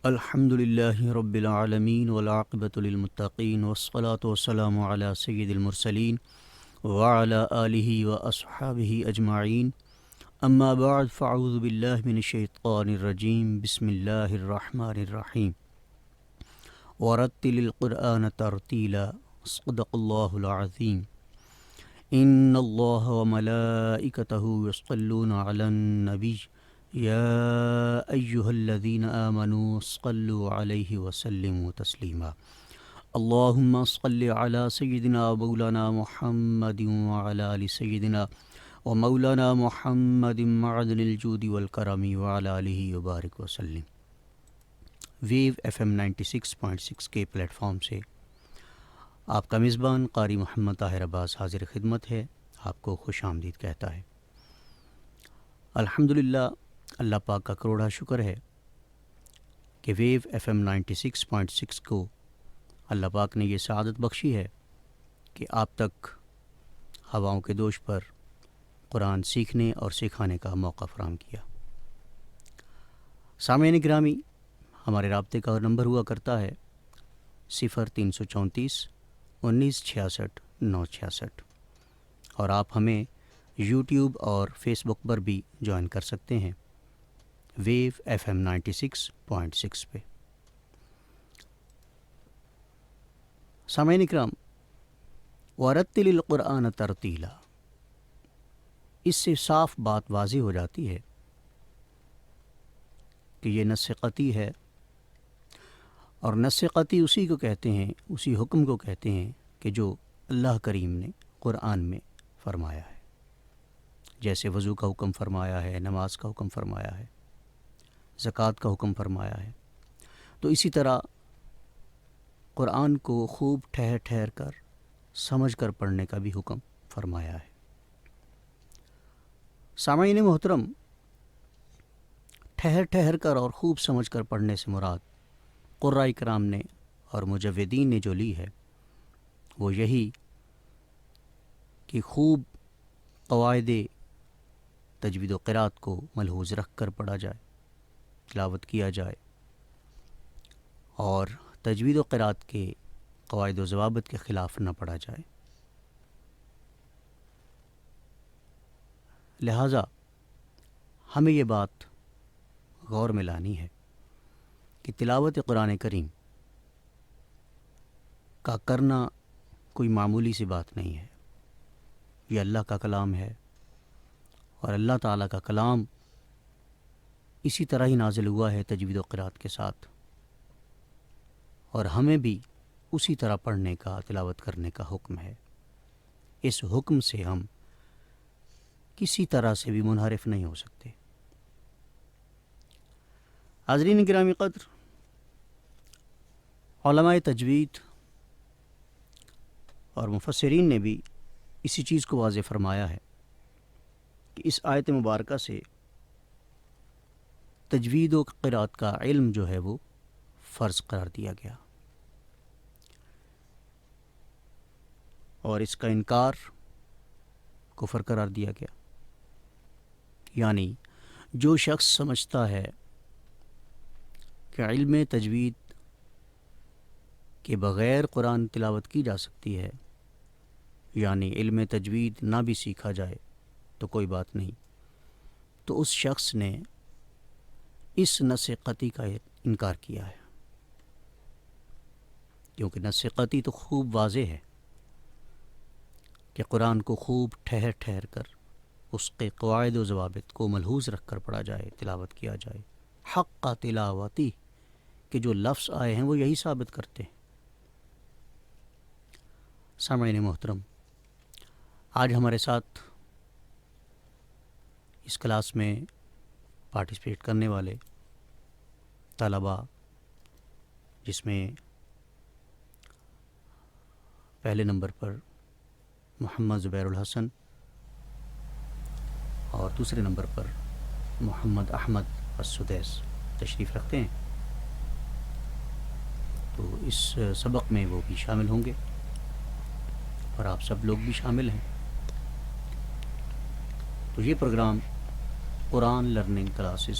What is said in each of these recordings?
الحمد للہ رب العالمین والعاقبۃ للمتقین والصلاة والسلام علی سید المرسلین وعلی آلہ واصحابہ اجمعین اما بعد فاعوذ باللہ من الشیطان الرجیم بسم اللہ الرحمن الرحیم ورتل القرآن ترتیلا صدق اللہ العظیم ان اللہ وملائکتہ یصلون علی النبی یا ایہا الذین آمنوا صلوا علیہ وسلموا تسلیما اللہم صل علی سیدنا مولانا محمد وعلی آل سیدنا ومولانا محمد معدن الجود والکرم وعلی آلہ وبارک وسلم۔ ویو FM 96.6 کے پلیٹ فارم سے آپ کا میزبان قاری محمد طاہر عباس حاضر خدمت ہے، آپ کو خوش آمدید کہتا ہے۔ الحمدللہ، اللہ پاک کا کروڑا شکر ہے کہ ویو FM 96.6 کو اللہ پاک نے یہ سعادت بخشی ہے کہ آپ تک ہواؤں کے دوش پر قرآن سیکھنے اور سکھانے کا موقع فراہم کیا۔ سامعین گرامی، ہمارے رابطے کا نمبر ہوا کرتا ہے 0334 1966 966، اور آپ ہمیں یوٹیوب اور فیس بک پر بھی جوائن کر سکتے ہیں ویو FM 96.6 پہ۔ سامعین اکرام، ورتل القرآن ترتیلا، اس سے صاف بات واضح ہو جاتی ہے کہ یہ نص قطعی ہے، اور نص قطعی اسی کو کہتے ہیں، اسی حکم کو کہتے ہیں کہ جو اللہ کریم نے قرآن میں فرمایا ہے، جیسے وضو کا حکم فرمایا ہے، نماز کا حکم فرمایا ہے، زکوٰۃ کا حکم فرمایا ہے، تو اسی طرح قرآن کو خوب ٹھہر ٹھہر کر سمجھ کر پڑھنے کا بھی حکم فرمایا ہے۔ سامعین محترم، ٹھہر ٹھہر کر اور خوب سمجھ کر پڑھنے سے مراد قرآء کرام نے اور مجودین نے جو لی ہے وہ یہی کہ خوب قواعد تجوید و قرات کو ملحوظ رکھ کر پڑھا جائے، تلاوت کیا جائے، اور تجوید و قرات کے قواعد و ضوابط کے خلاف نہ پڑھا جائے۔ لہٰذا ہمیں یہ بات غور میں لانی ہے کہ تلاوت قرآن کریم کا کرنا کوئی معمولی سی بات نہیں ہے۔ یہ اللہ کا کلام ہے، اور اللہ تعالیٰ کا کلام اسی طرح ہی نازل ہوا ہے تجوید و قرات کے ساتھ، اور ہمیں بھی اسی طرح پڑھنے کا، تلاوت کرنے کا حکم ہے۔ اس حکم سے ہم کسی طرح سے بھی منحرف نہیں ہو سکتے۔ حاضرین گرامی قدر، علماء تجوید اور مفسرین نے بھی اسی چیز کو واضح فرمایا ہے کہ اس آیت مبارکہ سے تجوید و قرات کا علم جو ہے وہ فرض قرار دیا گیا، اور اس کا انکار کفر قرار دیا گیا۔ یعنی جو شخص سمجھتا ہے کہ علم تجوید کے بغیر قرآن تلاوت کی جا سکتی ہے، یعنی علم تجوید نہ بھی سیکھا جائے تو کوئی بات نہیں، تو اس شخص نے اس نص قطعی کا انکار کیا ہے، کیونکہ نص قطعی تو خوب واضح ہے کہ قرآن کو خوب ٹھہر ٹھہر کر اس کے قواعد و ضوابط کو ملحوظ رکھ کر پڑھا جائے، تلاوت کیا جائے۔ حق کا تلاوتی کہ جو لفظ آئے ہیں وہ یہی ثابت کرتے ہیں۔ سامعین محترم، آج ہمارے ساتھ اس کلاس میں پارٹیسپیٹ کرنے والے طلباء، جس میں پہلے نمبر پر محمد زبیر الحسن اور دوسرے نمبر پر محمد احمد السدیس تشریف رکھتے ہیں، تو اس سبق میں وہ بھی شامل ہوں گے اور آپ سب لوگ بھی شامل ہیں۔ تو یہ پروگرام قرآن لرننگ کلاسز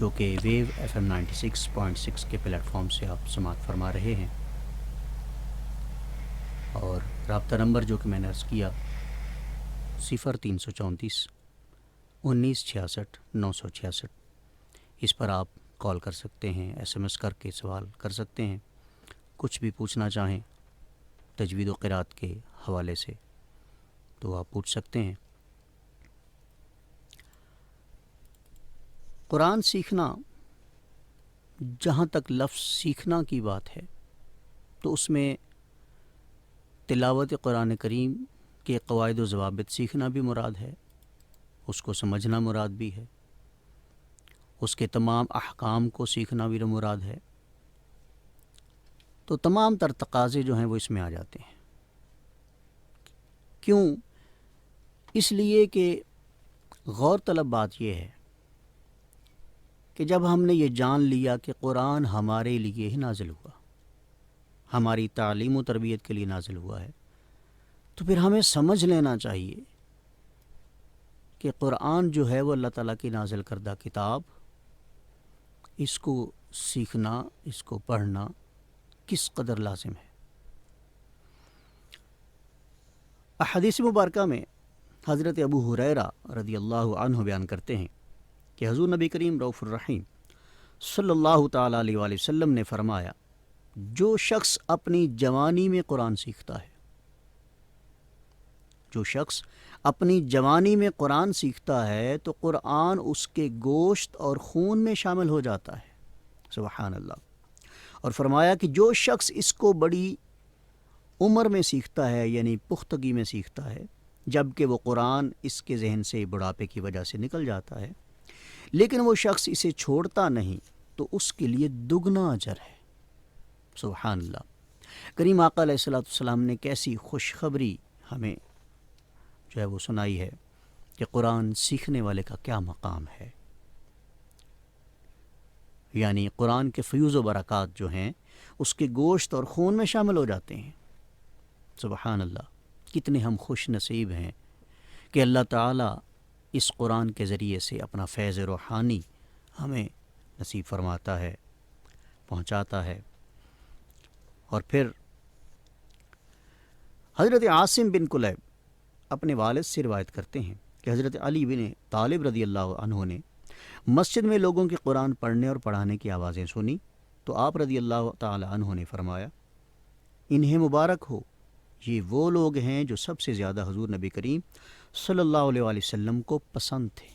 جو کہ ویو FM 96.6 کے پلیٹ فارم سے آپ سماعت فرما رہے ہیں، اور رابطہ نمبر جو کہ میں نے عرض کیا 0334 1966 966، اس پر آپ کال کر سکتے ہیں، SMS کر کے سوال کر سکتے ہیں، کچھ بھی پوچھنا چاہیں تجوید و قرات کے حوالے سے تو آپ پوچھ سکتے ہیں۔ قرآن سیکھنا، جہاں تک لفظ سیکھنا کی بات ہے تو اس میں تلاوت قرآن کریم کے قواعد و ضوابط سیکھنا بھی مراد ہے، اس کو سمجھنا مراد بھی ہے، اس کے تمام احکام کو سیکھنا بھی مراد ہے۔ تو تمام تر تقاضے جو ہیں وہ اس میں آ جاتے ہیں۔ کیوں؟ اس لیے کہ غور طلب بات یہ ہے کہ جب ہم نے یہ جان لیا کہ قرآن ہمارے لیے ہی نازل ہوا، ہماری تعلیم و تربیت کے لیے نازل ہوا ہے، تو پھر ہمیں سمجھ لینا چاہیے کہ قرآن جو ہے وہ اللہ تعالیٰ کی نازل کردہ کتاب، اس کو سیکھنا، اس کو پڑھنا کس قدر لازم ہے۔ احادیث مبارکہ میں حضرت ابو ہریرہ رضی اللہ عنہ بیان کرتے ہیں کہ حضور نبی کریم رؤوف الرحیم صلی اللہ تعالیٰ علیہ وآلہ وسلم نے فرمایا، جو شخص اپنی جوانی میں قرآن سیکھتا ہے، جو شخص اپنی جوانی میں قرآن سیکھتا ہے تو قرآن اس کے گوشت اور خون میں شامل ہو جاتا ہے۔ سبحان اللہ۔ اور فرمایا کہ جو شخص اس کو بڑی عمر میں سیکھتا ہے، یعنی پختگی میں سیکھتا ہے، جبکہ وہ قرآن اس کے ذہن سے بڑھاپے کی وجہ سے نکل جاتا ہے، لیکن وہ شخص اسے چھوڑتا نہیں تو اس کے لیے دگنا اجر ہے۔ سبحان اللہ۔ کریم آقا علیہ الصلوۃ والسلام نے کیسی خوشخبری ہمیں جو ہے وہ سنائی ہے کہ قرآن سیکھنے والے کا کیا مقام ہے، یعنی قرآن کے فیوز و برکات جو ہیں اس کے گوشت اور خون میں شامل ہو جاتے ہیں۔ سبحان اللہ۔ کتنے ہم خوش نصیب ہیں کہ اللہ تعالیٰ اس قرآن کے ذریعے سے اپنا فیض روحانی ہمیں نصیب فرماتا ہے، پہنچاتا ہے۔ اور پھر حضرت عاصم بن کلیب اپنے والد سے روایت کرتے ہیں کہ حضرت علی بن طالب رضی اللہ عنہ نے مسجد میں لوگوں کے قرآن پڑھنے اور پڑھانے کی آوازیں سنی تو آپ رضی اللہ تعالی عنہ نے فرمایا، انہیں مبارک ہو، یہ وہ لوگ ہیں جو سب سے زیادہ حضور نبی کریم صلی اللہ علیہ وآلہ وسلم کو پسند تھے۔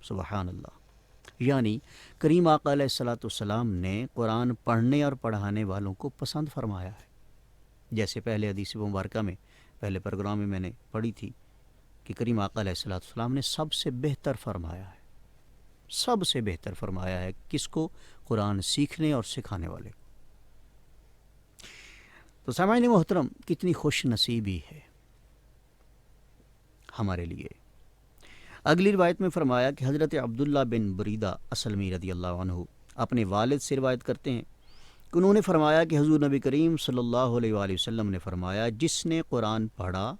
سبحان اللہ۔ یعنی کریم آقا علیہ الصلوۃ والسلام نے قرآن پڑھنے اور پڑھانے والوں کو پسند فرمایا ہے۔ جیسے پہلے حدیث مبارکہ میں، پہلے پروگرام میں نے پڑھی تھی کہ کریم آقا علیہ الصلوۃ والسلام نے سب سے بہتر فرمایا ہے، سب سے بہتر فرمایا ہے کس کو؟ قرآن سیکھنے اور سکھانے والے کو۔ تو سامعین محترم، کتنی خوش نصیبی ہے ہمارے لیے۔ اگلی روایت میں فرمایا کہ حضرت عبداللہ بن بریدہ اسلمی رضی اللہ عنہ اپنے والد سے روایت کرتے ہیں کہ انہوں نے فرمایا کہ حضور نبی کریم صلی اللہ علیہ وآلہ وسلم نے فرمایا، جس نے قرآن پڑھا،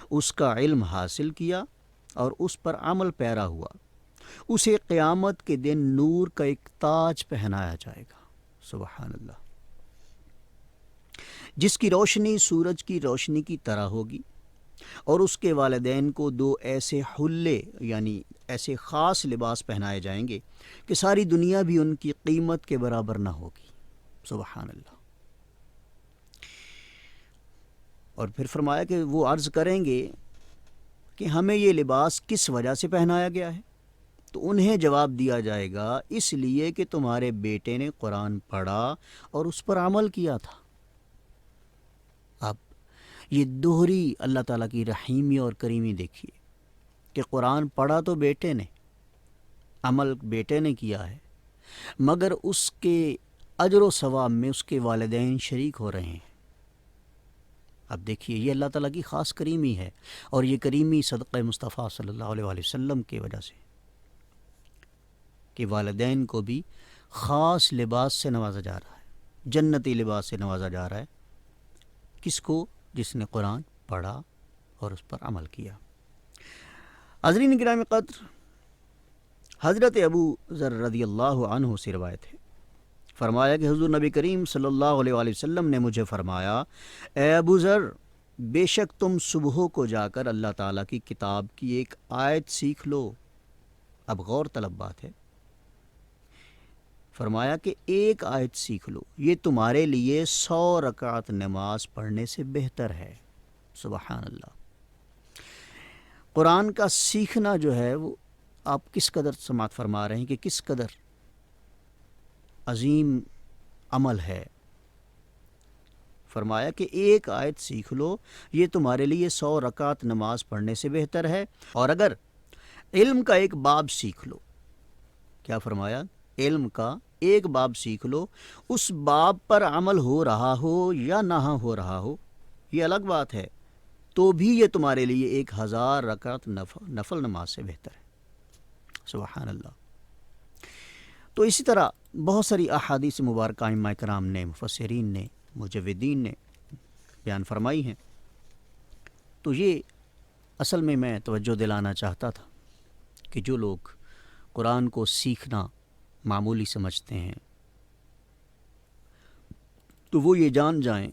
اس کا علم حاصل کیا اور اس پر عمل پیرا ہوا، اسے قیامت کے دن نور کا ایک تاج پہنایا جائے گا۔ سبحان اللہ۔ جس کی روشنی سورج کی روشنی کی طرح ہوگی، اور اس کے والدین کو دو ایسے حلے یعنی ایسے خاص لباس پہنائے جائیں گے کہ ساری دنیا بھی ان کی قیمت کے برابر نہ ہوگی۔ سبحان اللہ۔ اور پھر فرمایا کہ وہ عرض کریں گے کہ ہمیں یہ لباس کس وجہ سے پہنایا گیا ہے؟ تو انہیں جواب دیا جائے گا، اس لیے کہ تمہارے بیٹے نے قرآن پڑھا اور اس پر عمل کیا تھا۔ اب یہ دوہری اللہ تعالیٰ کی رحیمی اور کریمی دیکھیے کہ قرآن پڑھا تو بیٹے نے، عمل بیٹے نے کیا ہے، مگر اس کے اجر و ثواب میں اس کے والدین شریک ہو رہے ہیں۔ اب دیکھیے، یہ اللہ تعالیٰ کی خاص کریمی ہے، اور یہ کریمی صدقہ مصطفیٰ صلی اللہ علیہ وآلہ وسلم کی وجہ سے کہ والدین کو بھی خاص لباس سے نوازا جا رہا ہے، جنتی لباس سے نوازا جا رہا ہے۔ کس کو؟ جس نے قرآن پڑھا اور اس پر عمل کیا۔ حاضرین گرامی قدر، حضرت ابو ذر رضی اللہ عنہ سے روایت ہے، فرمایا کہ حضور نبی کریم صلی اللہ علیہ وآلہ وسلم نے مجھے فرمایا، اے ابو ذر، بے شک تم صبح کو جا کر اللہ تعالیٰ کی کتاب کی ایک آیت سیکھ لو۔ اب غور طلب بات ہے، فرمایا کہ ایک آیت سیکھ لو، یہ تمہارے لیے 100 رکعت نماز پڑھنے سے بہتر ہے۔ سبحان اللہ۔ قرآن کا سیکھنا جو ہے وہ آپ کس قدر سماعت فرما رہے ہیں کہ کس قدر عظیم عمل ہے۔ فرمایا کہ ایک آیت سیکھ لو، یہ تمہارے لیے 100 رکعت نماز پڑھنے سے بہتر ہے، اور اگر علم کا ایک باب سیکھ لو، کیا فرمایا؟ علم کا ایک باب سیکھ لو، اس باب پر عمل ہو رہا ہو یا نہ ہو رہا ہو، یہ الگ بات ہے، تو بھی یہ تمہارے لیے 1000 رکعت نفل نماز سے بہتر ہے۔ سبحان اللہ۔ تو اسی طرح بہت ساری احادیث مبارکہ ائمہ کرام نے، مفسرین نے، مجودین نے بیان فرمائی ہیں۔ تو یہ اصل میں توجہ دلانا چاہتا تھا کہ جو لوگ قرآن کو سیکھنا معمولی سمجھتے ہیں تو وہ یہ جان جائیں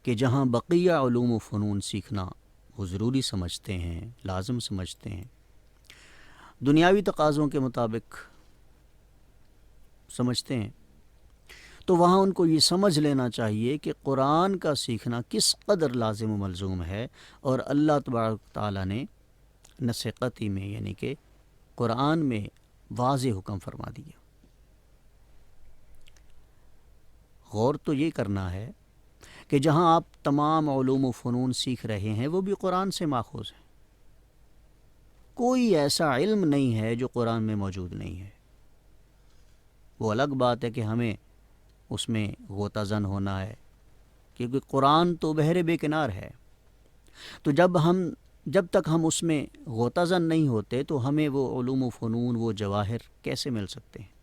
کہ جہاں بقیہ علوم و فنون سیکھنا وہ ضروری سمجھتے ہیں، لازم سمجھتے ہیں، دنیاوی تقاضوں کے مطابق سمجھتے ہیں، تو وہاں ان کو یہ سمجھ لینا چاہیے کہ قرآن کا سیکھنا کس قدر لازم و ملزوم ہے، اور اللہ تبارک تعالیٰ نے نص قطعی میں یعنی کہ قرآن میں واضح حکم فرما دیا۔ غور تو یہ کرنا ہے کہ جہاں آپ تمام علوم و فنون سیکھ رہے ہیں وہ بھی قرآن سے ماخوذ ہیں، کوئی ایسا علم نہیں ہے جو قرآن میں موجود نہیں ہے۔ وہ الگ بات ہے کہ ہمیں اس میں غوطہ زن ہونا ہے، کیونکہ قرآن تو بحر بے کنار ہے، تو جب تک ہم اس میں غوطہ زن نہیں ہوتے تو ہمیں وہ علوم و فنون، وہ جواہر کیسے مل سکتے ہیں؟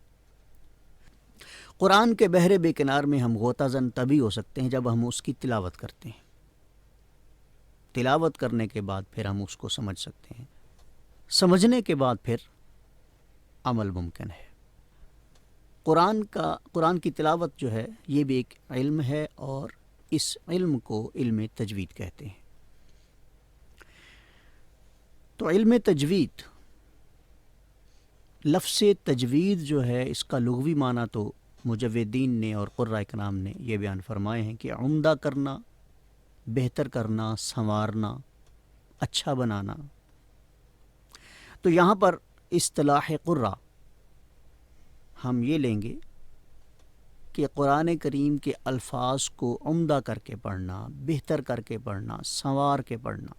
قرآن کے بحر بے کنار میں ہم غوطہ زن تبھی ہو سکتے ہیں جب ہم اس کی تلاوت کرتے ہیں، تلاوت کرنے کے بعد پھر ہم اس کو سمجھ سکتے ہیں، سمجھنے کے بعد پھر عمل ممکن ہے۔ قرآن کی تلاوت جو ہے یہ بھی ایک علم ہے، اور اس علم کو علم تجوید کہتے ہیں۔ تو علم تجوید، لفظ تجوید جو ہے اس کا لغوی معنی تو مجودین نے اور قراء کرام نے یہ بیان فرمائے ہیں کہ عمدہ کرنا، بہتر کرنا، سنوارنا، اچھا بنانا۔ تو یہاں پر اصطلاح قراء ہم یہ لیں گے کہ قرآن کریم کے الفاظ کو عمدہ کر کے پڑھنا، بہتر کر کے پڑھنا، سنوار کے پڑھنا۔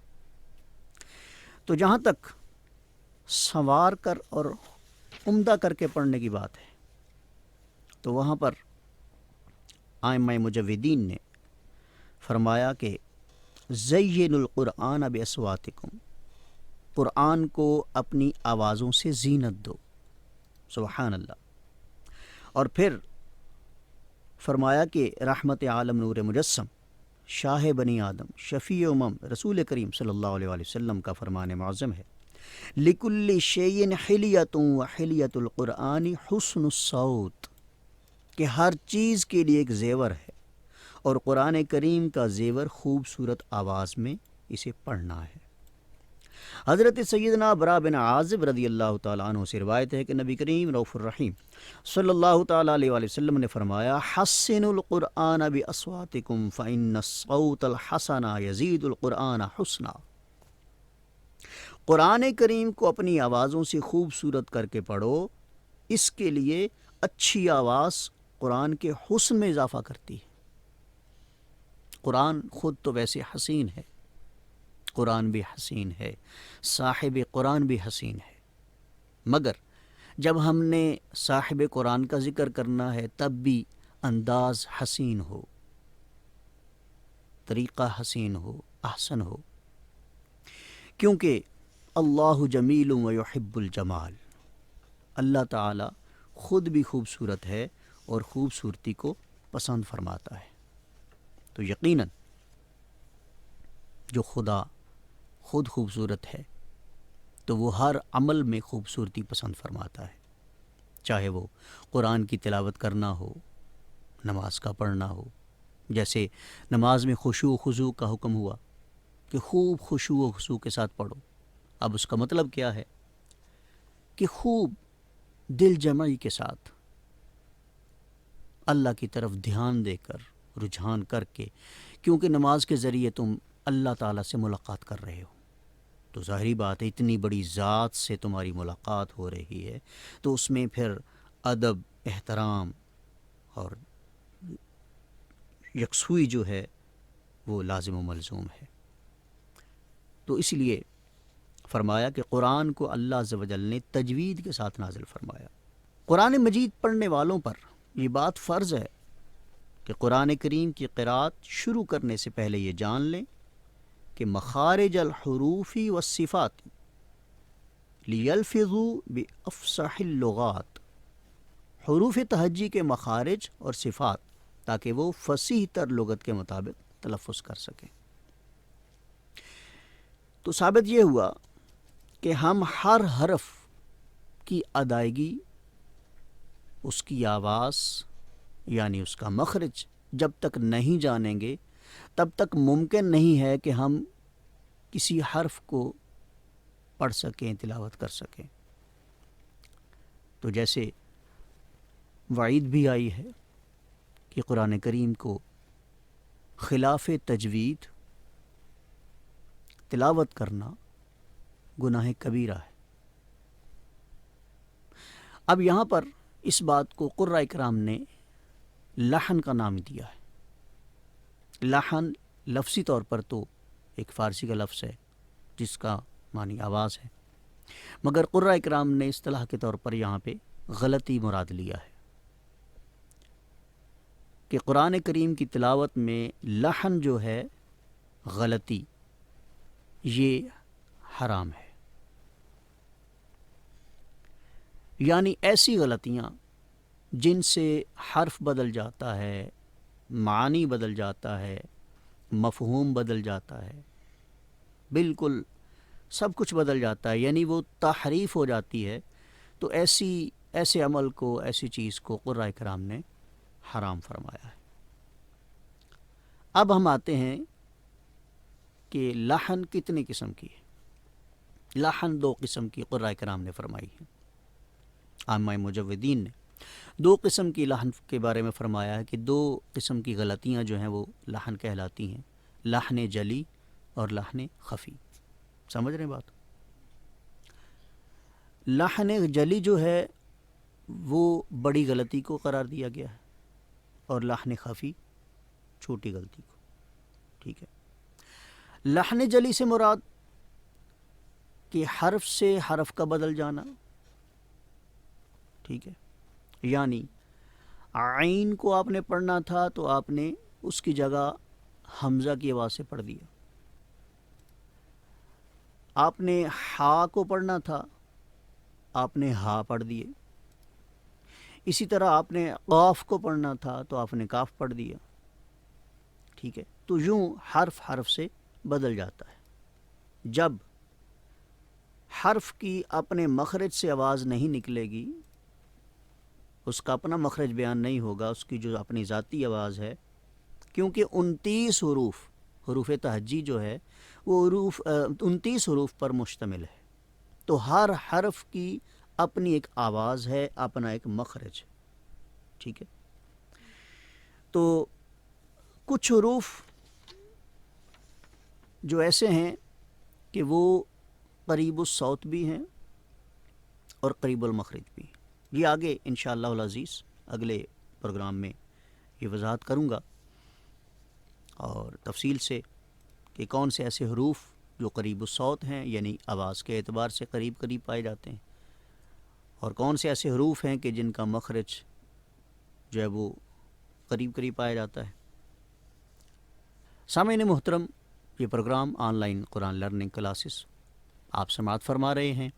تو جہاں تک سنوار کر اور عمدہ کر کے پڑھنے کی بات ہے تو وہاں پر ائمہ مجودین نے فرمایا کہ زین القرآن باصواتکم، قرآن کو اپنی آوازوں سے زینت دو۔ سبحان اللہ۔ اور پھر فرمایا کہ رحمت عالم نور مجسم، شاہ بنی آدم، شفیع امم، رسول کریم صلی اللہ علیہ وآلہ وسلم کا فرمان معظم ہے، لکل شیء حلیۃ وحلیۃ القرآن حسن الصوت، کہ ہر چیز کے لیے ایک زیور ہے، اور قرآن کریم کا زیور خوبصورت آواز میں اسے پڑھنا ہے۔ حضرت سیدنا برا بن عازب رضی اللہ تعالیٰ عنہ سے روایت ہے کہ نبی کریم رؤوف الرحیم صلی اللہ تعالیٰ علیہ وآلہ وسلم نے فرمایا، حسنوا القرآن باصواتکم فإن الصوت الحسن یزید القرآن حسنا۔ قرآن کریم کو اپنی آوازوں سے خوبصورت کر کے پڑھو، اس کے لیے اچھی آواز قرآن کے حسن میں اضافہ کرتی ہے۔ قرآن خود تو ویسے حسین ہے، قرآن بھی حسین ہے، صاحب قرآن بھی حسین ہے، مگر جب ہم نے صاحب قرآن کا ذکر کرنا ہے تب بھی انداز حسین ہو، طریقہ حسین ہو، احسن ہو، کیونکہ اللہ جمیل و یحب الجمال، اللہ تعالی خود بھی خوبصورت ہے اور خوبصورتی کو پسند فرماتا ہے۔ تو یقیناً جو خدا خود خوبصورت ہے تو وہ ہر عمل میں خوبصورتی پسند فرماتا ہے، چاہے وہ قرآن کی تلاوت کرنا ہو، نماز کا پڑھنا ہو۔ جیسے نماز میں خشوع و خضوع کا حکم ہوا کہ خوب خشوع و خضوع کے ساتھ پڑھو۔ اب اس کا مطلب کیا ہے کہ خوب دل جمعی کے ساتھ اللہ کی طرف دھیان دے کر، رجحان کر کے، کیونکہ نماز کے ذریعے تم اللہ تعالیٰ سے ملاقات کر رہے ہو، تو ظاہری بات ہے اتنی بڑی ذات سے تمہاری ملاقات ہو رہی ہے، تو اس میں پھر ادب، احترام اور یکسوئی جو ہے وہ لازم و ملزوم ہے۔ تو اس لیے فرمایا کہ قرآن کو اللہ عز و جل نے تجوید کے ساتھ نازل فرمایا۔ قرآن مجید پڑھنے والوں پر یہ بات فرض ہے کہ قرآن کریم کی قرأت شروع کرنے سے پہلے یہ جان لیں کہ مخارج الحروف والصفات لیلفظوا بافصح اللغات، حروف تہجی کے مخارج اور صفات تاکہ وہ فصیح تر لغت کے مطابق تلفظ کر سکیں۔ تو ثابت یہ ہوا کہ ہم ہر حرف کی ادائیگی، اس کی آواز یعنی اس کا مخرج جب تک نہیں جانیں گے تب تک ممکن نہیں ہے کہ ہم کسی حرف کو پڑھ سکیں، تلاوت کر سکیں۔ تو جیسے وعید بھی آئی ہے کہ قرآن کریم کو خلاف تجوید تلاوت کرنا گناہ کبیرہ ہے۔ اب یہاں پر اس بات کو قراء کرام نے لحن کا نام دیا ہے۔ لحن لفظی طور پر تو ایک فارسی کا لفظ ہے جس کا معنی آواز ہے، مگر قراء کرام نے اصطلاح کے طور پر یہاں پہ غلطی مراد لیا ہے کہ قرآن کریم کی تلاوت میں لحن جو ہے، غلطی، یہ حرام ہے۔ یعنی ایسی غلطیاں جن سے حرف بدل جاتا ہے، معنی بدل جاتا ہے، مفہوم بدل جاتا ہے، بالکل سب کچھ بدل جاتا ہے، یعنی وہ تحریف ہو جاتی ہے، تو ایسے عمل کو، ایسی چیز کو قراء کرام نے حرام فرمایا ہے۔ اب ہم آتے ہیں کہ لحن کتنے قسم کی ہے۔ لحن 2 قسم کی قراء کرام نے فرمائی ہے۔ عامہ مجودین نے 2 قسم کی لحن کے بارے میں فرمایا ہے کہ 2 قسم کی غلطیاں جو ہیں وہ لحن کہلاتی ہیں، لحن جلی اور لحن خفی۔ سمجھ رہے ہیں بات؟ لحن جلی جو ہے وہ بڑی غلطی کو قرار دیا گیا ہے، اور لحن خفی چھوٹی غلطی کو۔ ٹھیک ہے، لحن جلی سے مراد کہ حرف سے حرف کا بدل جانا، ٹھیک ہے، یعنی عین کو آپ نے پڑھنا تھا تو آپ نے اس کی جگہ حمزہ کی آواز سے پڑھ دیا، آپ نے ہا کو پڑھنا تھا آپ نے ہا پڑھ دیے، اسی طرح آپ نے قاف کو پڑھنا تھا تو آپ نے کاف پڑھ دیا۔ ٹھیک ہے، تو یوں حرف حرف سے بدل جاتا ہے۔ جب حرف کی اپنے مخرج سے آواز نہیں نکلے گی، اس کا اپنا مخرج بیان نہیں ہوگا، اس کی جو اپنی ذاتی آواز ہے، کیونکہ 29 حروف تہجی جو ہے وہ 29 حروف پر مشتمل ہے، تو ہر حرف کی اپنی ایک آواز ہے، اپنا ایک مخرج۔ ٹھیک ہے، تو کچھ حروف جو ایسے ہیں کہ وہ قریب الصوت بھی ہیں اور قریب المخرج بھی۔ یہ آگے انشاءاللہ العزیز اگلے پروگرام میں یہ وضاحت کروں گا اور تفصیل سے کہ کون سے ایسے حروف جو قریب الصوت ہیں، یعنی آواز کے اعتبار سے قریب قریب پائے جاتے ہیں، اور کون سے ایسے حروف ہیں کہ جن کا مخرج جو ہے وہ قریب قریب پایا جاتا ہے۔ سامعین محترم، یہ programme online Quran learning classes آپ سماعت فرما رہے ہیں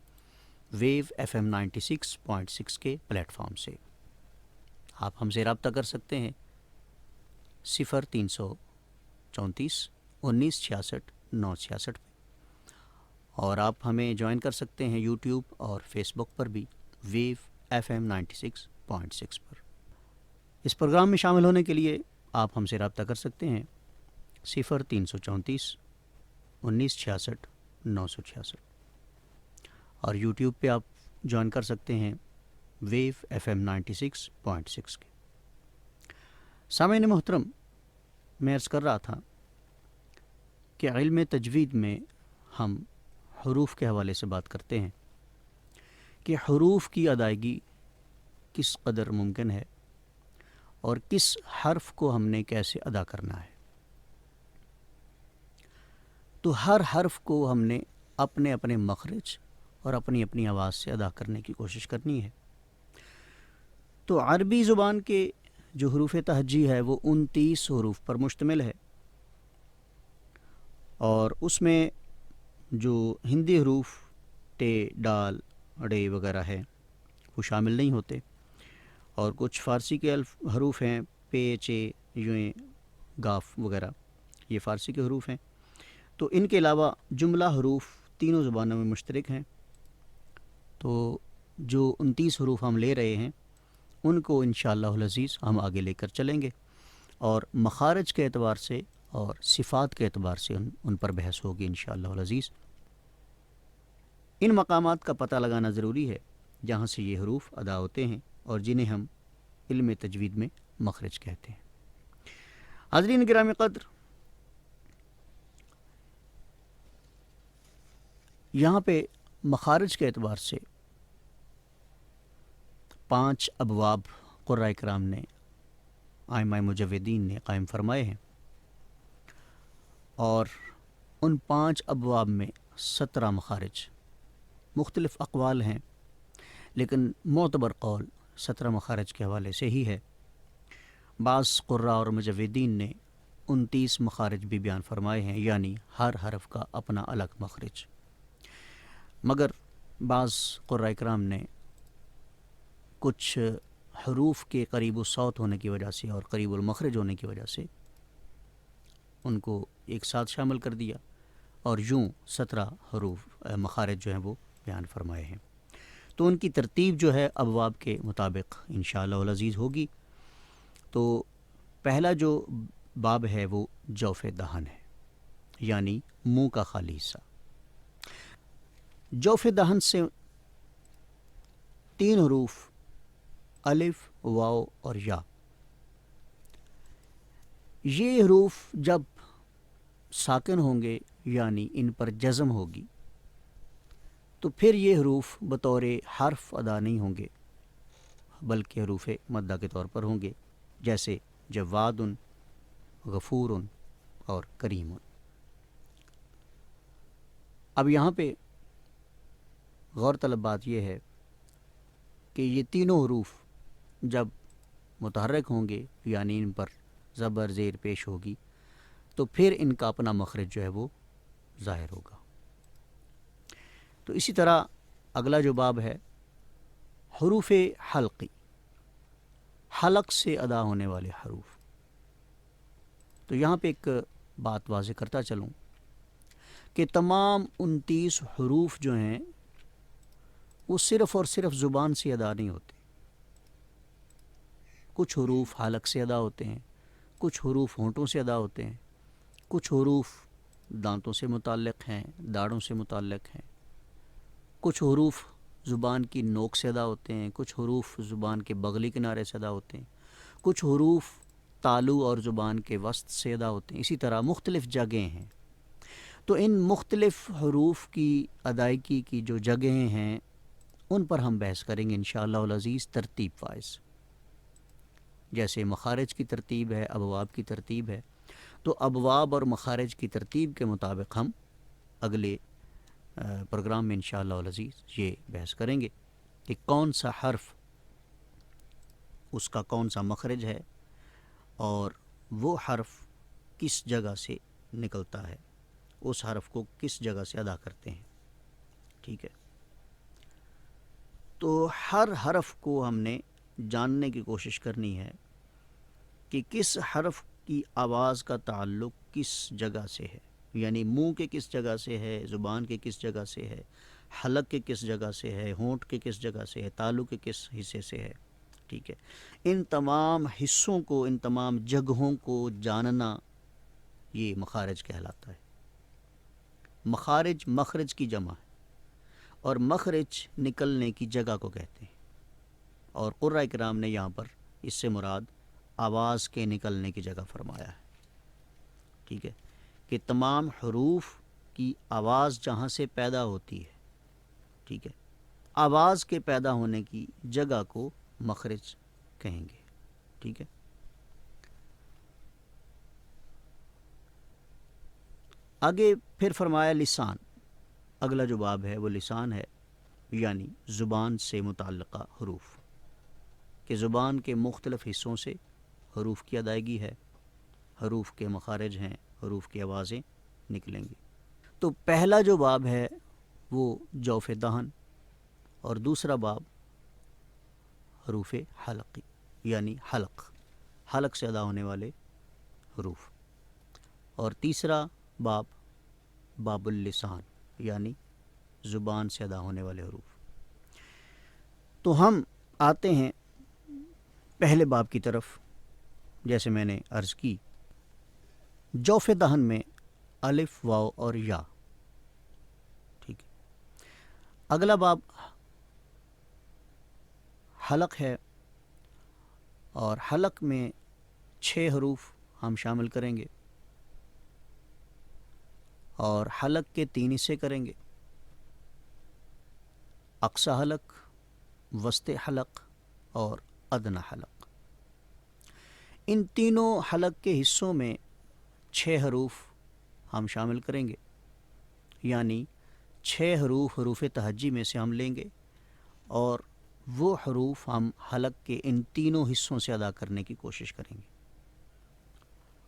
ویو FM 96.6 کے پلیٹ فارم سے۔ آپ ہم سے رابطہ کر سکتے ہیں 0334 1966 966 پہ، اور آپ ہمیں جوائن کر سکتے ہیں یوٹیوب اور فیس بک پر بھی، ویو FM 96.6 پر۔ اس پروگرام میں شامل ہونے کے لیے آپ ہم سے رابطہ کر سکتے ہیں 0334 1966 966، اور یوٹیوب پہ آپ جوائن کر سکتے ہیں ویو FM 96.6 کے۔ سامعین محترم، میں عرض کر رہا تھا کہ علم تجوید میں ہم حروف کے حوالے سے بات کرتے ہیں کہ حروف کی ادائیگی کس قدر ممکن ہے اور کس حرف کو ہم نے کیسے ادا کرنا ہے۔ تو ہر حرف کو ہم نے اپنے اپنے مخرج اور اپنی اپنی آواز سے ادا کرنے کی کوشش کرنی ہے۔ تو عربی زبان کے جو حروف تہجی ہے وہ 29 حروف پر مشتمل ہے، اور اس میں جو ہندی حروف ٹے، ڈال، ڑے وغیرہ ہے وہ شامل نہیں ہوتے، اور کچھ فارسی کے حروف ہیں، پے، چے، یویں، گاف وغیرہ، یہ فارسی کے حروف ہیں۔ تو ان کے علاوہ جملہ حروف تینوں زبانوں میں مشترک ہیں۔ تو جو 29 حروف ہم لے رہے ہیں ان کو انشاءاللہ العزیز ہم آگے لے کر چلیں گے، اور مخارج کے اعتبار سے اور صفات کے اعتبار سے ان پر بحث ہوگی انشاءاللہ العزیز۔ ان مقامات کا پتہ لگانا ضروری ہے جہاں سے یہ حروف ادا ہوتے ہیں اور جنہیں ہم علم تجوید میں مخرج کہتے ہیں۔ حاضرین گرامی قدر، یہاں پہ مخارج کے اعتبار سے 5 ابواب قرآء کرام نے، ائمہ مجودین نے قائم فرمائے ہیں، اور ان 5 ابواب میں 17 مخارج، مختلف اقوال ہیں لیکن معتبر قول 17 مخارج کے حوالے سے ہی ہے۔ بعض قراء اور مجودین نے 29 مخارج بھی بیان فرمائے ہیں، یعنی ہر حرف کا اپنا الگ مخرج، مگر بعض قراء کرام نے کچھ حروف کے قریب الصوت ہونے کی وجہ سے اور قریب المخرج ہونے کی وجہ سے ان کو ایک ساتھ شامل کر دیا، اور یوں 17 حروف مخارج جو ہیں وہ بیان فرمائے ہیں۔ تو ان کی ترتیب جو ہے ابواب کے مطابق انشاءاللہ العزیز ہوگی۔ تو پہلا جو باب ہے وہ جوف دہن ہے، یعنی منہ کا خالی حصہ۔ جوف دہن سے 3 حروف الف، واو اور یا، یہ حروف جب ساکن ہوں گے یعنی ان پر جزم ہوگی تو پھر یہ حروف بطور حرف ادا نہیں ہوں گے بلکہ حروف مدہ کے طور پر ہوں گے، جیسے جواد، غفور اور کریم۔ اب یہاں پہ غور طلب بات یہ ہے کہ یہ تینوں حروف جب متحرک ہوں گے یعنی ان پر زبر زیر پیش ہوگی تو پھر ان کا اپنا مخرج جو ہے وہ ظاہر ہوگا۔ تو اسی طرح اگلا جو باب ہے حروف حلقی، حلق سے ادا ہونے والے حروف۔ تو یہاں پہ ایک بات واضح کرتا چلوں کہ تمام 29 حروف جو ہیں وہ صرف اور صرف زبان سے ادا نہیں ہوتے، کچھ حروف حلق سے ادا ہوتے ہیں، کچھ حروف ہونٹوں سے ادا ہوتے ہیں، کچھ حروف دانتوں سے متعلق ہیں، داڑھوں سے متعلق ہیں، کچھ حروف زبان کی نوک سے ادا ہوتے ہیں، کچھ حروف زبان کے بغلی کنارے سے ادا ہوتے ہیں، کچھ حروف تالو اور زبان کے وسط سے ادا ہوتے ہیں، اسی طرح مختلف جگہیں ہیں۔ تو ان مختلف حروف کی ادائیگی کی جو جگہیں ہیں ان پر ہم بحث کریں گے انشاءاللہ العزیز ترتیب وائز، جیسے مخارج کی ترتیب ہے، ابواب کی ترتیب ہے۔ تو ابواب اور مخارج کی ترتیب کے مطابق ہم اگلے پروگرام میں انشاءاللہ العزیز یہ بحث کریں گے کہ کون سا حرف اس کا کون سا مخرج ہے اور وہ حرف کس جگہ سے نکلتا ہے، اس حرف کو کس جگہ سے ادا کرتے ہیں۔ ٹھیک ہے، تو ہر حرف کو ہم نے جاننے کی کوشش کرنی ہے کہ کس حرف کی آواز کا تعلق کس جگہ سے ہے، یعنی منہ کے کس جگہ سے ہے، زبان کے کس جگہ سے ہے، حلق کے کس جگہ سے ہے، ہونٹ کے کس جگہ سے ہے، تالو کے کس حصے سے ہے، ٹھیک ہے. ان تمام حصوں کو، ان تمام جگہوں کو جاننا یہ مخارج کہلاتا ہے. مخارج مخرج کی جمع ہے، اور مخرج نکلنے کی جگہ کو کہتے ہیں. اور قرآن کرام نے یہاں پر اس سے مراد آواز کے نکلنے کی جگہ فرمایا ہے. ٹھیک ہے، کہ تمام حروف کی آواز جہاں سے پیدا ہوتی ہے، ٹھیک ہے، آواز کے پیدا ہونے کی جگہ کو مخرج کہیں گے. ٹھیک ہے. آگے پھر فرمایا لسان. اگلا جو باب ہے وہ لسان ہے، یعنی زبان سے متعلقہ حروف، کہ زبان کے مختلف حصوں سے حروف کی ادائیگی ہے، حروف کے مخارج ہیں، حروف کی آوازیں نکلیں گی. تو پہلا جو باب ہے وہ جوف دہن، اور دوسرا باب حروف حلقی، یعنی حلق سے ادا ہونے والے حروف، اور تیسرا باب باب اللسان، یعنی زبان سے ادا ہونے والے حروف. تو ہم آتے ہیں پہلے باب کی طرف. جیسے میں نے عرض کی، جوف دہن میں الف، واو اور یا. ٹھیک ہے. اگلا باب حلق ہے، اور حلق میں 6 حروف ہم شامل کریں گے، اور حلق کے 3 حصے کریں گے: اقصی حلق، وسط حلق اور ادنی حلق. ان تینوں حلق کے حصوں میں 6 حروف ہم شامل کریں گے، یعنی 6 حروف حروف تہجی میں سے ہم لیں گے، اور وہ حروف ہم حلق کے ان تینوں حصوں سے ادا کرنے کی کوشش کریں گے.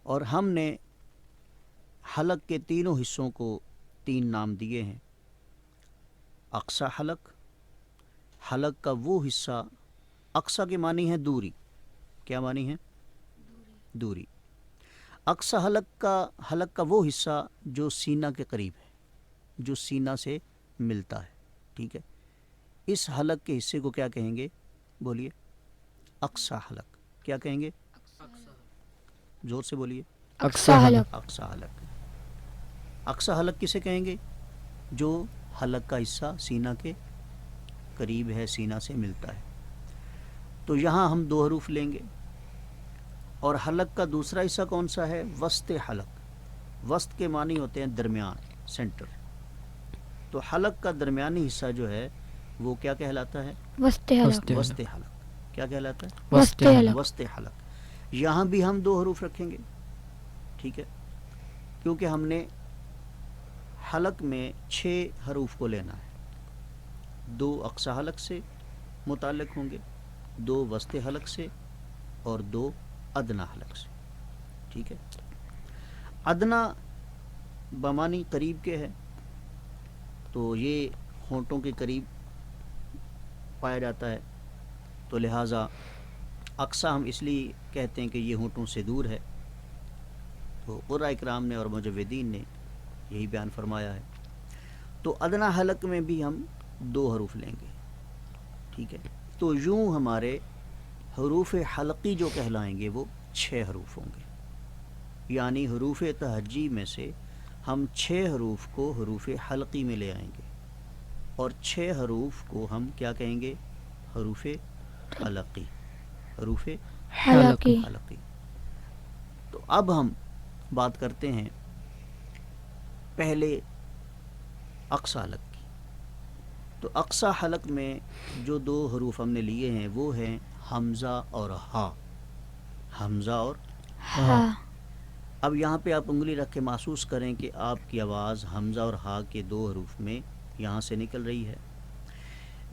اور ہم نے حلق کے تینوں حصوں کو 3 نام دیے ہیں: اقصی حلق، حلق کا وہ حصہ، اقصی کے معنی ہے دوری. کیا معنی ہے؟ دوری. اقصی حلق کا وہ حصہ جو سینہ کے قریب ہے، جو سینہ سے ملتا ہے. ٹھیک ہے. اس حلق کے حصے کو کیا کہیں گے؟ بولیے. اقصی حلق. کیا کہیں گے؟ زور سے بولیے. اقصی حلق. اقصی حلق. اقصی حلق کسے کہیں گے؟ جو حلق کا حصہ سینہ کے قریب ہے، سینہ سے ملتا ہے. تو یہاں ہم 2 حروف لیں گے. اور حلق کا دوسرا حصہ کون سا ہے؟ وسط حلق. وسط کے معنی ہوتے ہیں درمیان، سینٹر. تو حلق کا درمیانی حصہ جو ہے وہ کیا کہلاتا ہے؟ وسط حلق. وسط حلق. کیا کہلاتا ہے؟ وسط حلق. وسط حلق. یہاں بھی ہم 2 حروف رکھیں گے. ٹھیک ہے. کیونکہ ہم نے حلق میں 6 حروف کو لینا ہے. 2 اقصی حلق سے متعلق ہوں گے، 2 وسط حلق سے، اور 2 ادنی حلق سے. ٹھیک ہے. ادنی بمانی قریب کے ہے، تو یہ ہونٹوں کے قریب پایا جاتا ہے، تو لہٰذا اقصی ہم اس لیے کہتے ہیں کہ یہ ہونٹوں سے دور ہے. تو قرآن کرام نے اور مجودین نے یہی بیان فرمایا ہے. تو ادنی حلق میں بھی ہم 2 حروف لیں گے. ٹھیک ہے. تو یوں ہمارے حروف حلقی جو کہلائیں گے وہ 6 حروف ہوں گے. یعنی حروف تہجی میں سے ہم 6 حروف کو حروف حلقی میں لے آئیں گے، اور 6 حروف کو ہم کیا کہیں گے؟ حروف حلقی. حروف حلقی. حلقی. تو اب ہم بات کرتے ہیں پہلے اقصی حلق کی. تو اقصی حلق میں جو 2 حروف ہم نے لیے ہیں وہ ہیں حمزہ اور ہا. حمزہ اور ہا. اب یہاں پہ آپ انگلی رکھ کے محسوس کریں کہ آپ کی آواز حمزہ اور ہا کے 2 حروف میں یہاں سے نکل رہی ہے.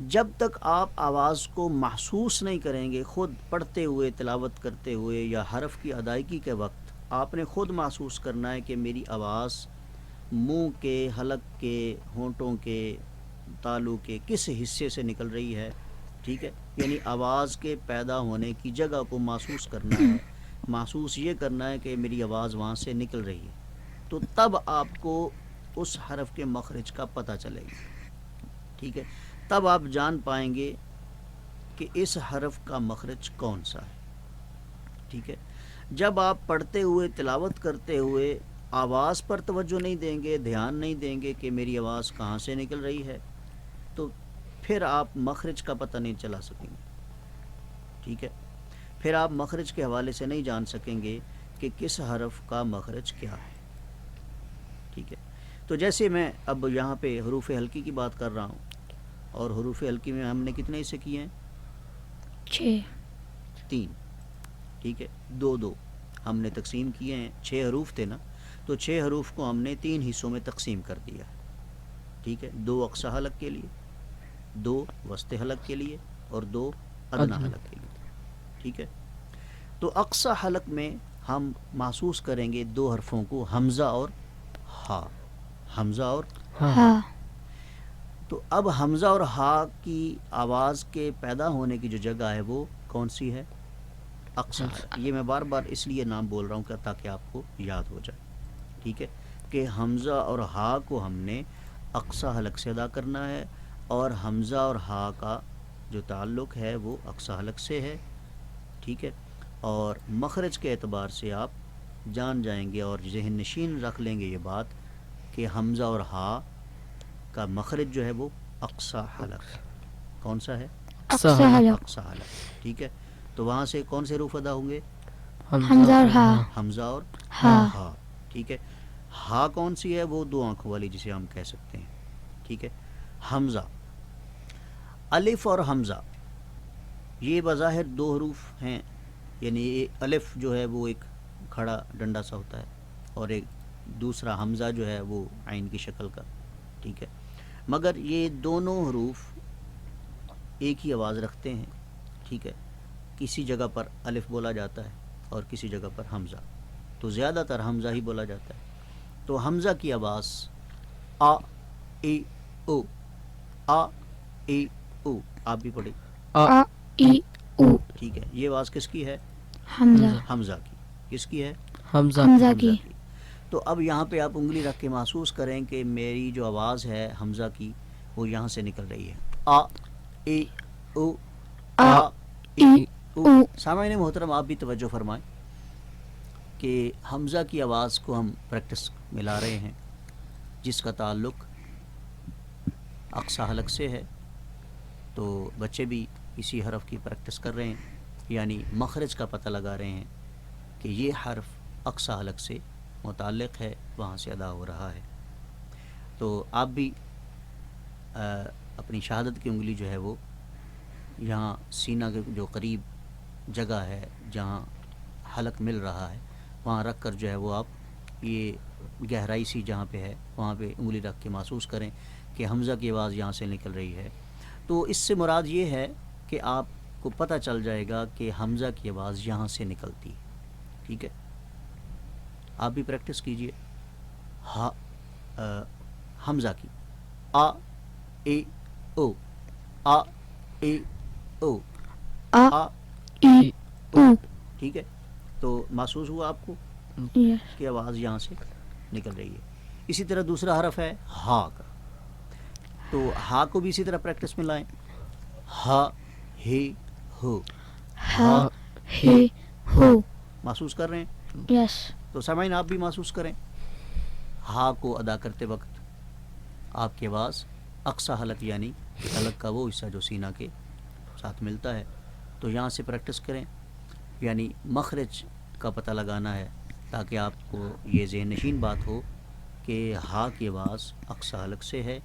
جب تک آپ آواز کو محسوس نہیں کریں گے، خود پڑھتے ہوئے، تلاوت کرتے ہوئے، یا حرف کی ادائیگی کے وقت آپ نے خود محسوس کرنا ہے کہ میری آواز منہ کے، حلق کے، ہونٹوں کے، تالو کے کس حصے سے نکل رہی ہے. ٹھیک ہے. یعنی آواز کے پیدا ہونے کی جگہ کو محسوس کرنا ہے. محسوس یہ کرنا ہے کہ میری آواز وہاں سے نکل رہی ہے. تو تب آپ کو اس حرف کے مخرج کا پتہ چلے گا. ٹھیک ہے, تب آپ جان پائیں گے کہ اس حرف کا مخرج کون سا ہے. ٹھیک ہے, جب آپ پڑھتے ہوئے تلاوت کرتے ہوئے آواز پر توجہ نہیں دیں گے, دھیان نہیں دیں گے کہ میری آواز کہاں سے نکل رہی ہے, تو پھر آپ مخرج کا پتہ نہیں چلا سکیں گے. ٹھیک ہے, پھر آپ مخرج کے حوالے سے نہیں جان سکیں گے کہ کس حرف کا مخرج کیا ہے. ٹھیک ہے, تو جیسے میں اب یہاں پہ حروف حلقی کی بات کر رہا ہوں, اور حروف حلقی میں ہم نے کتنے حصے کیے ہیں؟ 6. 3. ٹھیک ہے, 2 ہم نے تقسیم کیے ہیں. 6 حروف تھے نا, تو 6 حروف کو ہم نے 3 حصوں میں تقسیم کر دیا. ٹھیک ہے, 2 اقصی حلق کے لیے, 2 وسط حلق کے لیے, اور 2 ادنی حلق کے لیے. ٹھیک ہے, تو اقصی حلق میں ہم محسوس کریں گے 2 حرفوں کو, حمزہ اور ہا. حمزہ اور ہاں. تو اب حمزہ اور ہا کی آواز کے پیدا ہونے کی جو جگہ ہے وہ کون سی ہے؟ اقصی حلق. یہ میں بار بار اس لیے نام بول رہا ہوں کہ تاکہ آپ کو یاد ہو جائے. ٹھیک ہے, کہ حمزہ اور ہا کو ہم نے اقصی حلق سے ادا کرنا ہے, اور حمزہ اور ہا کا جو تعلق ہے وہ اقصی حلق سے ہے. ٹھیک ہے, اور مخرج کے اعتبار سے آپ جان جائیں گے اور ذہن نشین رکھ لیں گے یہ بات کہ حمزہ اور ہا کا مخرج جو ہے وہ اقصی حلق. کون سا ہے؟ اقصی حلق. اقصی حلق. ٹھیک ہے, تو وہاں سے کون سے حروف ادا ہوں گے؟ حمزہ اور ہا. حمزہ اور ہاں. ہا. ٹھیک ہے, ہا کون سی ہے؟ وہ 2 آنکھوں والی جسے ہم کہہ سکتے ہیں. ٹھیک ہے, حمزہ. الف اور حمزہ یہ بظاہر 2 حروف ہیں, یعنی الف جو ہے وہ ایک کھڑا ڈنڈا سا ہوتا ہے, اور ایک دوسرا حمزہ جو ہے وہ عین کی شکل کا. ٹھیک ہے, مگر یہ دونوں حروف ایک ہی آواز رکھتے ہیں. ٹھیک ہے, کسی جگہ پر الف بولا جاتا ہے اور کسی جگہ پر حمزہ, تو زیادہ تر حمزہ ہی بولا جاتا ہے. تو حمزہ کی آواز آ ای او, آ ای او. آپ بھی پڑھی. آ ای او. ٹھیک ہے, یہ آواز کس کی ہے؟ حمزہ. حمزہ کی. کس کی ہے؟ حمزہ کی. تو اب یہاں پہ آپ انگلی رکھ کے محسوس کریں کہ میری جو آواز ہے حمزہ کی وہ یہاں سے نکل رہی ہے. آ ای او, آ ای او. سامعین محترم, آپ بھی توجہ فرمائیں کہ حمزہ کی آواز کو ہم پریکٹس میں لا رہے ہیں, جس کا تعلق اقصی حلق سے ہے. تو بچے بھی اسی حرف کی پریکٹس کر رہے ہیں, یعنی مخرج کا پتہ لگا رہے ہیں کہ یہ حرف اقصی حلق سے متعلق ہے, وہاں سے ادا ہو رہا ہے. تو آپ بھی اپنی شہادت کی انگلی جو ہے وہ یہاں سینہ کے جو قریب جگہ ہے جہاں حلق مل رہا ہے وہاں رکھ کر جو ہے وہ آپ یہ گہرائی سی جہاں پہ ہے وہاں پہ انگلی رکھ کے محسوس کریں کہ حمزہ کی آواز یہاں سے نکل رہی ہے. تو اس سے مراد یہ ہے کہ آپ کو پتہ چل جائے گا کہ حمزہ کی آواز یہاں سے نکلتی ہے. ٹھیک ہے, آپ بھی پریکٹس کیجئے. ہا حمزہ کی آ اے او, آ اے او, آ ای او. ٹھیک ہے, تو محسوس ہوا آپ کو یس. کہ آواز یہاں سے نکل رہی ہے. اسی طرح دوسرا حرف ہے ہا کا, تو ہا کو بھی اسی طرح پریکٹس میں لائیں. ہا ہے ہو, ہا ہے ہو. محسوس کر رہے ہیں؟ یس. تو سامعین آپ بھی محسوس کریں. ہا کو ادا کرتے وقت آپ کی آواز اقصی حلق یعنی حلق کا وہ حصہ جو سینہ کے ساتھ ملتا ہے, تو یہاں سے پریکٹس کریں, یعنی مخرج کا پتہ لگانا ہے تاکہ آپ کو یہ ذہن نشین بات ہو کہ ہا کی آواز اقصی حلق سے ہے.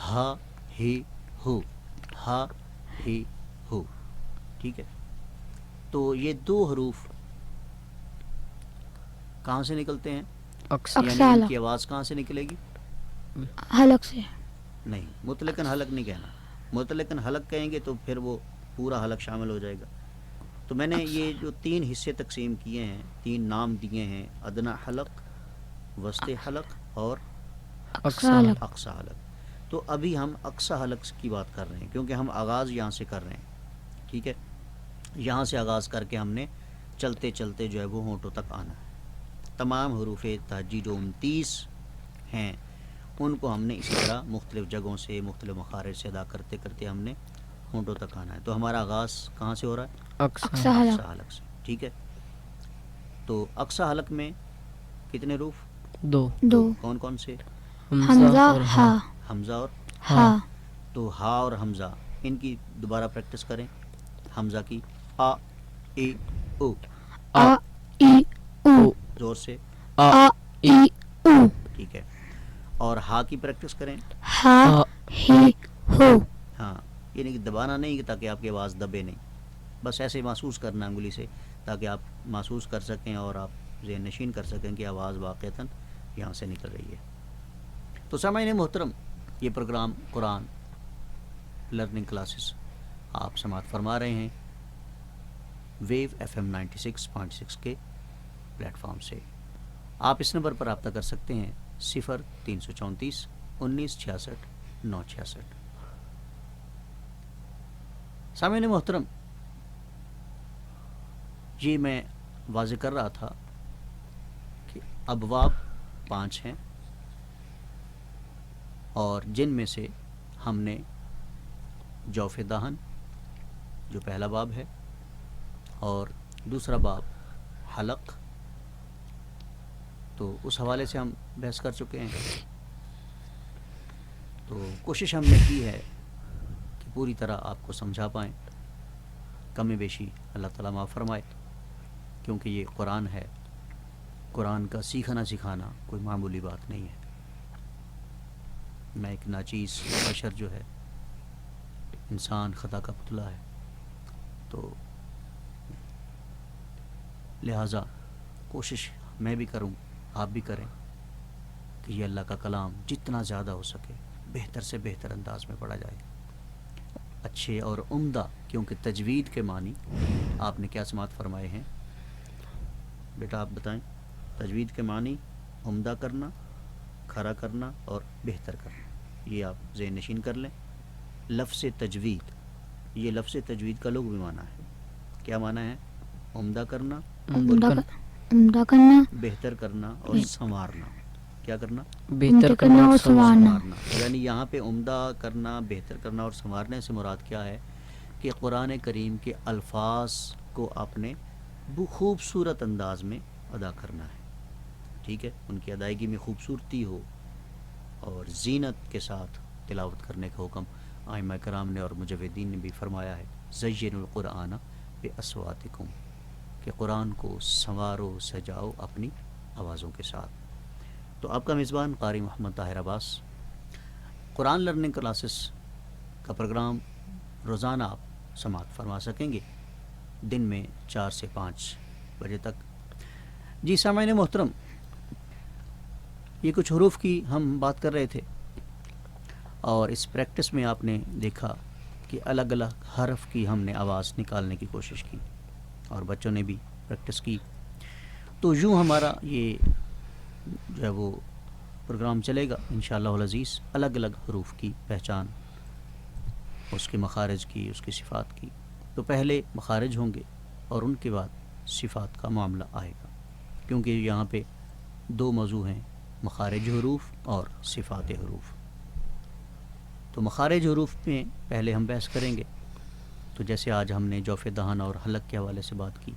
ہا ہی ہو, ہا ہی ہو. ٹھیک ہے, تو یہ 2 حروف کہاں سے نکلتے ہیں؟ یعنی ان کی آواز کہاں سے نکلے گی؟ حلق سے. نہیں, مطلقاً حلق نہیں کہنا. مطلقاً حلق کہیں گے تو پھر وہ پورا حلق شامل ہو جائے گا. تو میں نے یہ جو 3 حصے تقسیم کیے ہیں, 3 نام دیے ہیں, ادنی حلق, وسط حلق اور اقصی حلق. اقصی حلق. تو ابھی ہم اقصی حلق کی بات کر رہے ہیں کیونکہ ہم آغاز یہاں سے کر رہے ہیں. ٹھیک ہے, یہاں سے آغاز کر کے ہم نے چلتے چلتے جو ہے وہ ہونٹوں تک آنا ہے. تمام حروف تہجی جو 29 ہیں ان کو ہم نے اسی طرح مختلف جگہوں سے مختلف مخارج سے ادا کرتے کرتے ہم نے ہونٹوں تک آنا ہے. تو ہمارا آغاز کہاں سے ہو رہا ہے؟ اقصی حلق. اقصی حلق سے. ٹھیک ہے. تو اقصی حلق میں کتنے حروف؟ 2. کون کون سے؟ حمزہ ہا. حمزہ اور ہا. تو ہا اور حمزہ ان کی دوبارہ پریکٹس کریں. حمزہ کی آ ای او. آ ای او. زور سے آ ای او. ٹھیک ہے. اور ہا کی پریکٹس کریں. ہا ہی ہو. ہاں یعنی کہ دبانا نہیں تاکہ آپ کی آواز دبے نہیں، بس ایسے محسوس کرنا انگلی سے تاکہ آپ محسوس کر سکیں اور آپ ذہن نشین کر سکیں کہ آواز واقعتاً یہاں سے نکل رہی ہے. تو سامعین محترم، یہ پروگرام قرآن لرننگ کلاسز آپ سماعت فرما رہے ہیں ویو FM 96.6 کے پلیٹ فارم سے. آپ اس نمبر پر رابطہ کر سکتے ہیں 0334 1966 966. سامعین محترم، یہ میں واضح کر رہا تھا کہ ابواب 5 ہیں اور جن میں سے ہم نے جوف دہن جو پہلا باب ہے اور دوسرا باب حلق، تو اس حوالے سے ہم بحث کر چکے ہیں. تو کوشش ہم نے کی ہے کہ پوری طرح آپ کو سمجھا پائیں. کمی بیشی اللہ تعالیٰ معاف فرمائے، کیونکہ یہ قرآن ہے. قرآن کا سیکھنا سکھانا کوئی معمولی بات نہیں ہے. میں ایک ناچیز بشر جو ہے، انسان خطا کا پتلا ہے، تو لہٰذا کوشش میں بھی کروں، آپ بھی کریں کہ یہ اللہ کا کلام جتنا زیادہ ہو سکے بہتر سے بہتر انداز میں پڑھا جائے، اچھے اور عمدہ. کیونکہ تجوید کے معنی آپ نے کیا سماعت فرمائے ہیں بیٹا؟ آپ بتائیں. تجوید کے معنی عمدہ کرنا، کھڑا کرنا اور بہتر کرنا. یہ آپ ذہن نشین کر لیں. لفظ تجوید، یہ لفظ تجوید کا لغوی معنی ہے. کیا معنی ہے؟ عمدہ کرنا، عمدہ کرنا، بہتر کرنا اور سنوارنا. کیا کرنا؟ بہتر کرنا اور سنوارنا. یعنی یہاں پہ عمدہ کرنا، بہتر کرنا اور سنوارنے سے مراد کیا ہے کہ قرآن کریم کے الفاظ کو آپ نے خوبصورت انداز میں ادا کرنا ہے. ٹھیک ہے، ان کی ادائیگی میں خوبصورتی ہو اور زینت کے ساتھ تلاوت کرنے کا حکم ائمہ کرام نے اور مجویدین نے بھی فرمایا ہے. زین القرآن باصواتکم، کہ قرآن کو سنوارو سجاؤ اپنی آوازوں کے ساتھ. تو آپ کا میزبان قاری محمد طاہر عباس. قرآن لرننگ کلاسز کا پروگرام روزانہ آپ سماعت فرما سکیں گے دن میں 4 سے 5 بجے تک. جی سامعین محترم، یہ کچھ حروف کی ہم بات کر رہے تھے اور اس پریکٹس میں آپ نے دیکھا کہ الگ الگ حرف کی ہم نے آواز نکالنے کی کوشش کی اور بچوں نے بھی پریکٹس کی. تو یوں ہمارا یہ جو ہے وہ پروگرام چلے گا انشاءاللہ العزیز. الگ الگ حروف کی پہچان، اس کے مخارج کی، اس کی صفات کی. تو پہلے مخارج ہوں گے اور ان کے بعد صفات کا معاملہ آئے گا، کیونکہ یہاں پہ 2 موضوع ہیں، مخارج حروف اور صفات حروف. تو مخارج حروف میں پہلے ہم بحث کریں گے. تو جیسے آج ہم نے جوف دہن اور حلق کے حوالے سے بات کی،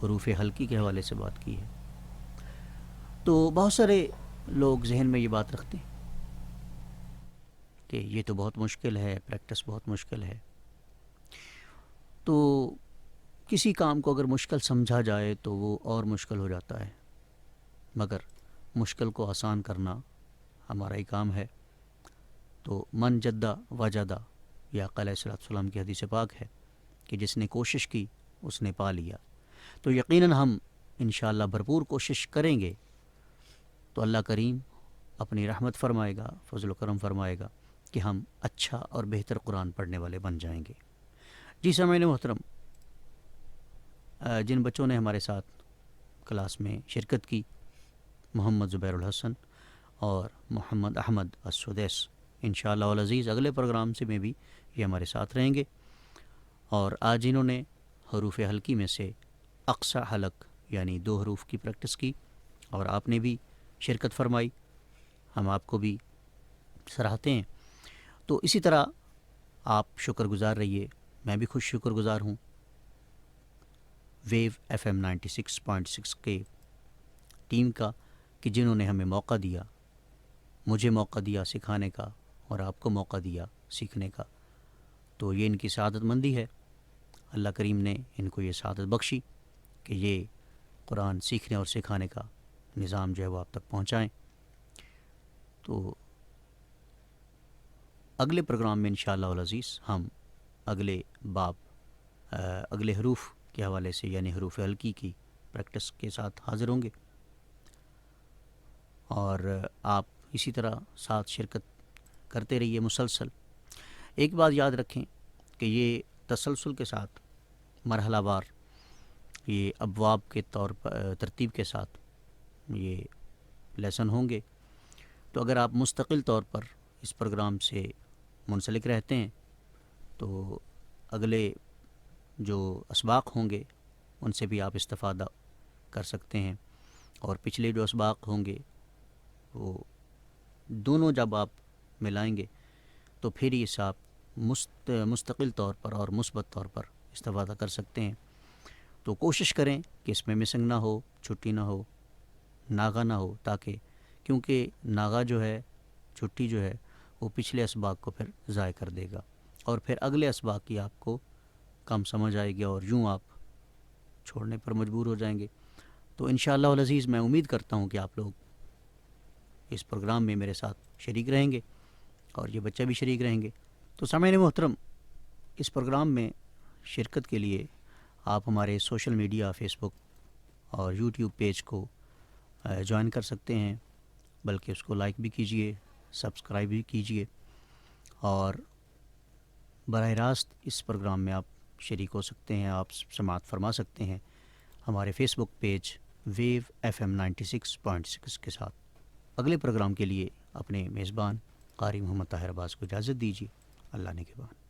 حروف حلقی کے حوالے سے بات کی ہے. تو بہت سارے لوگ ذہن میں یہ بات رکھتے ہیں کہ یہ تو بہت مشکل ہے، پریکٹس بہت مشکل ہے. تو کسی کام کو اگر مشکل سمجھا جائے تو وہ اور مشکل ہو جاتا ہے، مگر مشکل کو آسان کرنا ہمارا ہی کام ہے. تو من جدہ وجدہ، یا آقا علیہ السلام کی حدیث پاک ہے کہ جس نے کوشش کی اس نے پا لیا. تو یقیناً ہم انشاءاللہ بھرپور کوشش کریں گے تو اللہ کریم اپنی رحمت فرمائے گا، فضل و کرم فرمائے گا کہ ہم اچھا اور بہتر قرآن پڑھنے والے بن جائیں گے. جی سامعین محترم، جن بچوں نے ہمارے ساتھ کلاس میں شرکت کی، محمد زبیر الحسن اور محمد احمد السدیس، انشاءاللہ العزیز اگلے پروگرام سے میں بھی یہ ہمارے ساتھ رہیں گے. اور آج انہوں نے حروف حلقی میں سے اقصی حلق یعنی 2 حروف کی پریکٹس کی اور آپ نے بھی شرکت فرمائی، ہم آپ کو بھی سراہتے ہیں. تو اسی طرح آپ شکر گزار رہیے، میں بھی خوش شکر گزار ہوں ویو ایف ایم 96.6 کے ٹیم کا کہ جنہوں نے ہمیں موقع دیا، مجھے موقع دیا سکھانے کا اور آپ کو موقع دیا سیکھنے کا. تو یہ ان کی سعادت مندی ہے. اللہ کریم نے ان کو یہ سعادت بخشی کہ یہ قرآن سیکھنے اور سکھانے کا نظام جو ہے وہ آپ تک پہنچائیں. تو اگلے پروگرام میں انشاءاللہ العزیز ہم اگلے باب اگلے حروف کے حوالے سے یعنی حروف حلقی کی پریکٹس کے ساتھ حاضر ہوں گے، اور آپ اسی طرح ساتھ شرکت کرتے رہیے مسلسل. ایک بات یاد رکھیں کہ یہ تسلسل کے ساتھ مرحلہ وار یہ ابواب کے طور پر ترتیب کے ساتھ یہ لیسن ہوں گے. تو اگر آپ مستقل طور پر اس پروگرام سے منسلک رہتے ہیں تو اگلے جو اسباق ہوں گے ان سے بھی آپ استفادہ کر سکتے ہیں، اور پچھلے جو اسباق ہوں گے وہ دونوں جب آپ ملائیں گے تو پھر اس آپ مستقل طور پر اور مثبت طور پر استفادہ کر سکتے ہیں. تو کوشش کریں کہ اس میں مسنگ نہ ہو، چھٹی نہ ہو، ناغہ نہ ہو، تاکہ کیونکہ ناغہ جو ہے، چھٹی جو ہے، وہ پچھلے اسباق کو پھر ضائع کر دے گا اور پھر اگلے اسباق کی آپ کو کم سمجھ آئے گی اور یوں آپ چھوڑنے پر مجبور ہو جائیں گے. تو انشاءاللہ العزیز میں امید کرتا ہوں کہ آپ لوگ اس پروگرام میں میرے ساتھ شریک رہیں گے اور یہ بچہ بھی شریک رہیں گے. تو سامعین محترم، اس پروگرام میں شرکت کے لیے آپ ہمارے سوشل میڈیا فیس بک اور یوٹیوب پیج کو جوائن کر سکتے ہیں، بلکہ اس کو لائک بھی کیجئے، سبسکرائب بھی کیجئے، اور براہ راست اس پروگرام میں آپ شریک ہو سکتے ہیں، آپ سماعت فرما سکتے ہیں ہمارے فیس بک پیج ویو ایف ایم 96.6 کے ساتھ. اگلے پروگرام کے لیے اپنے میزبان قاری محمد طاہر عباس کو اجازت دیجیے. اللہ نگہبان.